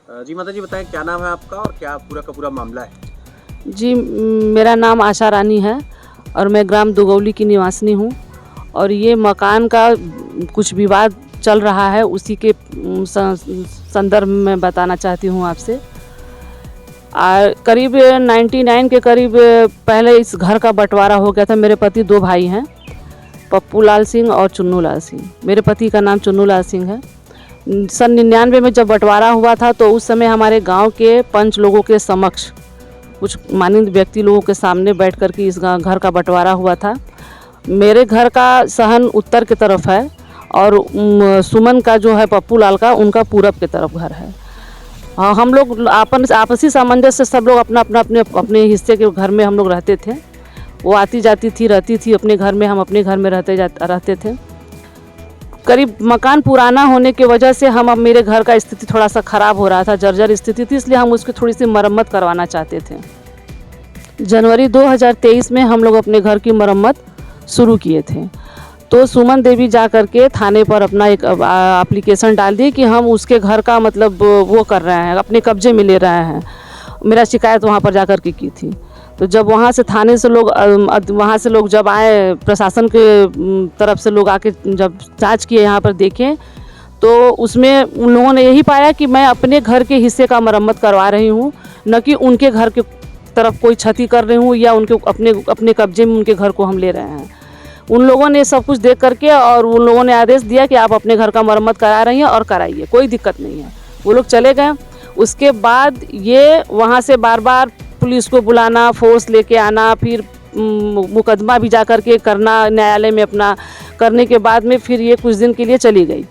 जी माता जी, बताएं क्या नाम है आपका और क्या पूरा का पूरा मामला है? जी मेरा नाम आशा रानी है और मैं ग्राम दुगौली की निवासिनी हूँ। और ये मकान का कुछ विवाद चल रहा है, उसी के संदर्भ में बताना चाहती हूँ आपसे। करीब 99 के करीब पहले इस घर का बंटवारा हो गया था। मेरे पति दो भाई हैं, पप्पू लाल सिंह और चुन्नू लाल सिंह। मेरे पति का नाम चुन्नू लाल सिंह है। सन 99 में जब बंटवारा हुआ था तो उस समय हमारे गांव के पंच लोगों के समक्ष, कुछ मानिंद व्यक्ति लोगों के सामने बैठ कर के इस घर का बंटवारा हुआ था। मेरे घर का सहन उत्तर की तरफ है और सुमन का जो है पप्पू लाल का, उनका पूरब की तरफ घर है। हम लोग आपसी सामंजस्य से सब लोग अपने हिस्से के घर में हम लोग रहते थे। वो आती जाती थी, रहती थी अपने घर में, हम अपने घर में रहते थे। करीब मकान पुराना होने की वजह से अब मेरे घर का स्थिति थोड़ा सा ख़राब हो रहा था, जर्जर स्थिति थी, इसलिए हम उसकी थोड़ी सी मरम्मत करवाना चाहते थे। जनवरी 2023 में हम लोग अपने घर की मरम्मत शुरू किए थे। तो सुमन देवी जा कर के थाने पर अपना एक एप्लीकेशन डाल दी कि हम उसके घर का मतलब वो कर रहे हैं, अपने कब्जे में ले रहे हैं। मेरा शिकायत वहाँ पर जा कर के की थी। तो जब वहाँ से थाने से लोग वहाँ से लोग जब आए, प्रशासन के तरफ से लोग आके जब जांच किए, यहाँ पर देखें, तो उसमें उन लोगों ने यही पाया कि मैं अपने घर के हिस्से का मरम्मत करवा रही हूँ, न कि उनके घर के तरफ कोई क्षति कर रही हूँ या उनके अपने कब्जे में उनके घर को हम ले रहे हैं। उन लोगों ने सब कुछ देख करके और उन लोगों ने आदेश दिया कि आप अपने घर का मरम्मत करा रही हैं और कराइए, कोई दिक्कत नहीं है। वो लोग चले गए। उसके बाद ये वहाँ से बार बार पुलिस को बुलाना, फोर्स लेके आना, फिर मुकदमा भी जा कर के करना न्यायालय में अपना, करने के बाद में फिर ये कुछ दिन के लिए चली गई।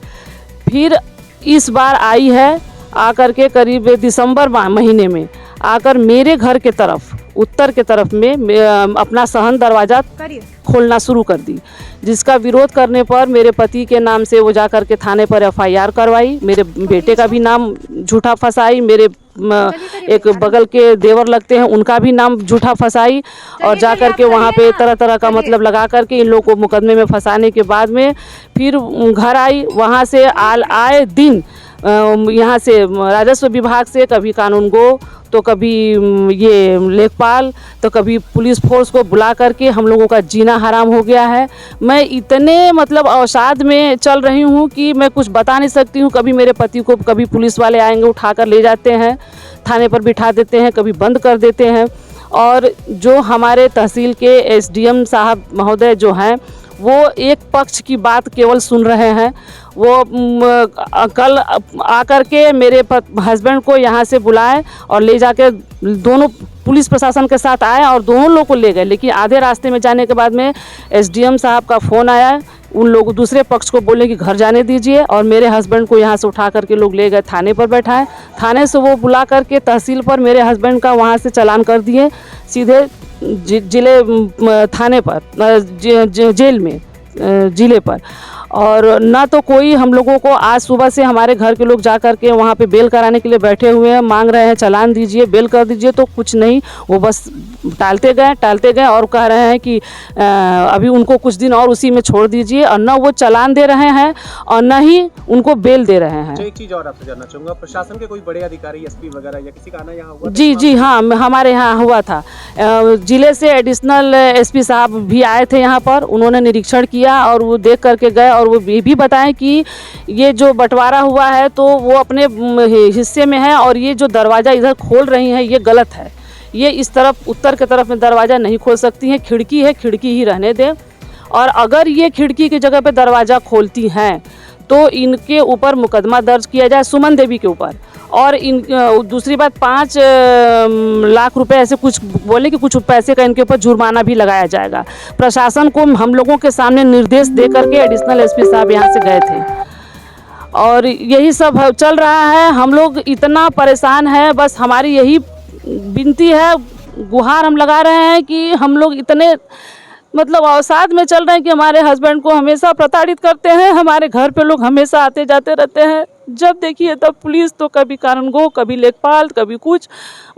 फिर इस बार आई है, आकर के करीब दिसंबर महीने में आकर मेरे घर के तरफ, उत्तर के तरफ में अपना सहन दरवाज़ा खोलना शुरू कर दी, जिसका विरोध करने पर मेरे पति के नाम से वो जा कर के थाने पर FIR करवाई। मेरे बेटे का भी नाम झूठा फंसाई, मेरे एक बगल के देवर लगते हैं उनका भी नाम झूठा फंसाई, और जा कर के वहाँ पे तरह तरह का मतलब लगा कर के इन लोगों को मुकदमे में फंसाने के बाद में फिर घर आई। वहाँ से आए दिन यहाँ से राजस्व विभाग से कभी कानून गो, तो कभी ये लेखपाल, तो कभी पुलिस फोर्स को बुला करके हम लोगों का जीना हराम हो गया है। मैं इतने मतलब अवसाद में चल रही हूँ कि मैं कुछ बता नहीं सकती हूँ। कभी मेरे पति को कभी पुलिस वाले आएंगे, उठाकर ले जाते हैं, थाने पर बिठा देते हैं, कभी बंद कर देते हैं। और जो हमारे तहसील के SDM साहब महोदय जो हैं, वो एक पक्ष की बात केवल सुन रहे हैं। वो कल आकर के मेरे हस्बैंड को यहाँ से बुलाए और ले जाके दोनों पुलिस प्रशासन के साथ आए और दोनों लोग को ले गए। लेकिन आधे रास्ते में जाने के बाद में SDM साहब का फ़ोन आया, उन लोग दूसरे पक्ष को बोले कि घर जाने दीजिए, और मेरे हस्बैंड को यहाँ से उठा करके लोग ले गए, थाने पर बैठाए। थाने से वो बुला करके तहसील पर मेरे हस्बैंड का वहाँ से चालान कर दिए, सीधे जिले थाने पर, जेल में, जिले पर। और ना तो कोई हम लोगों को, आज सुबह से हमारे घर के लोग जा कर के वहाँ पे बेल कराने के लिए बैठे हुए हैं, मांग रहे हैं चालान दीजिए, बेल कर दीजिए, तो कुछ नहीं। वो बस टालते गए और कह रहे हैं कि अभी उनको कुछ दिन और उसी में छोड़ दीजिए, और ना वो चालान दे रहे हैं और ना ही उनको बेल दे रहे हैं। एक चीज़ और आपसे जानना चाहूँगा, प्रशासन के कोई बड़े अधिकारी, SP वगैरह या किसी का आना यहाँ हुआ? जी हाँ, हमारे यहाँ हुआ था। जिले से एडिशनल SP साहब भी आए थे यहाँ पर, उन्होंने निरीक्षण किया और वो देख करके गए, और वो ये भी बताएं कि ये जो बंटवारा हुआ है तो वो अपने हिस्से में है, और ये जो दरवाज़ा इधर खोल रही हैं ये गलत है। ये इस तरफ उत्तर की तरफ में दरवाज़ा नहीं खोल सकती हैं, खिड़की है, खिड़की ही रहने दें। और अगर ये खिड़की की जगह पे दरवाज़ा खोलती हैं तो इनके ऊपर मुकदमा दर्ज किया जाए, सुमन देवी के ऊपर। और दूसरी बात, 5 लाख रुपए ऐसे कुछ बोले कि कुछ पैसे का इनके ऊपर जुर्माना भी लगाया जाएगा। प्रशासन को हम लोगों के सामने निर्देश दे करके एडिशनल SP साहब यहाँ से गए थे, और यही सब चल रहा है। हम लोग इतना परेशान हैं, बस हमारी यही विनती है, गुहार हम लगा रहे हैं कि हम लोग इतने मतलब अवसाद में चल रहे हैं कि हमारे हस्बैंड को हमेशा प्रताड़ित करते हैं, हमारे घर पे लोग हमेशा आते जाते रहते हैं। जब देखिए तब पुलिस, तो कभी कानूनगो, कभी लेखपाल, कभी कुछ,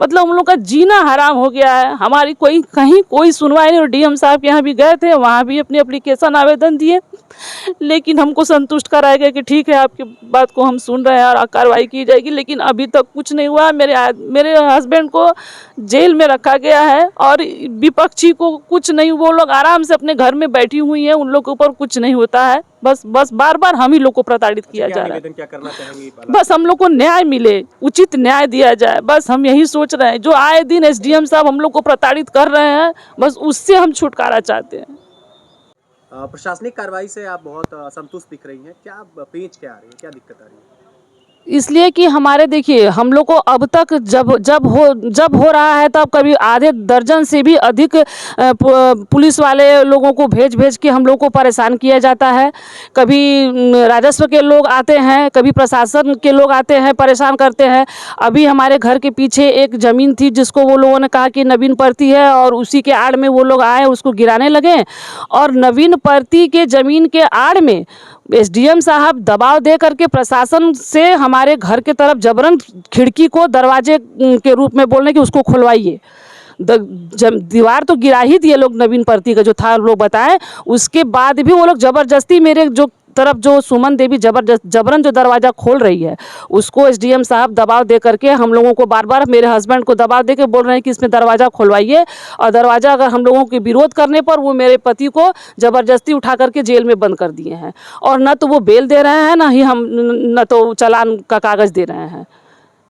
मतलब हम लोग का जीना हराम हो गया है। हमारी कहीं कोई सुनवाई नहीं। और DM साहब के यहाँ भी गए थे, वहाँ भी अपनी एप्लीकेशन आवेदन दिए, लेकिन हमको संतुष्ट कराया गया कि ठीक है, आपकी बात को हम सुन रहे हैं और कार्रवाई की जाएगी, लेकिन अभी तक कुछ नहीं हुआ। मेरे हस्बैंड को जेल में रखा गया है और विपक्षी को कुछ नहीं, वो लोग आराम से अपने घर में बैठी हुई हैं, उन लोग के ऊपर कुछ नहीं होता है। बस बार बार हम ही लोग को प्रताड़ित किया जा रहा है। क्या करना चाहेंगे? बस हम लोग को न्याय मिले, उचित न्याय दिया जाए, बस हम यही सोच रहे हैं। जो आए दिन एसडीएम साहब हम लोग को प्रताड़ित कर रहे हैं, बस उससे हम छुटकारा चाहते हैं। प्रशासनिक कार्रवाई से आप बहुत असंतुष्ट दिख रही हैं, क्या पेच क्या आ रही है, क्या दिक्कत आ रही है? इसलिए कि हमारे देखिए, हम लोग को अब तक जब हो रहा है तब कभी आधे दर्जन से भी अधिक पुलिस वाले लोगों को भेज के हम लोग को परेशान किया जाता है। कभी राजस्व के लोग आते हैं, कभी प्रशासन के लोग आते हैं, परेशान करते हैं। अभी हमारे घर के पीछे एक ज़मीन थी जिसको वो लोगों ने कहा कि नवीन परती है, और उसी के आड़ में वो लोग आए, उसको गिराने लगे। और नवीन परती के ज़मीन के आड़ में एसडीएम साहब दबाव दे करके प्रशासन से हमारे घर के तरफ जबरन खिड़की को दरवाजे के रूप में बोलने कि उसको खुलवाइए। दीवार तो गिरा ही दिए लोग, नवीन परती का जो था लोग बताएं। उसके बाद भी वो लोग ज़बरदस्ती मेरे जो तरफ, जो सुमन देवी जबरन जो दरवाज़ा खोल रही है, उसको एसडीएम साहब दबाव दे करके हम लोगों को बार बार, मेरे हस्बैंड को दबाव दे के बोल रहे हैं कि इसमें दरवाज़ा खुलवाइए। और दरवाज़ा अगर हम लोगों के विरोध करने पर वो मेरे पति को ज़बरदस्ती उठा करके जेल में बंद कर दिए हैं। और न तो वो बेल दे रहे हैं, न तो चालान का कागज़ दे रहे हैं।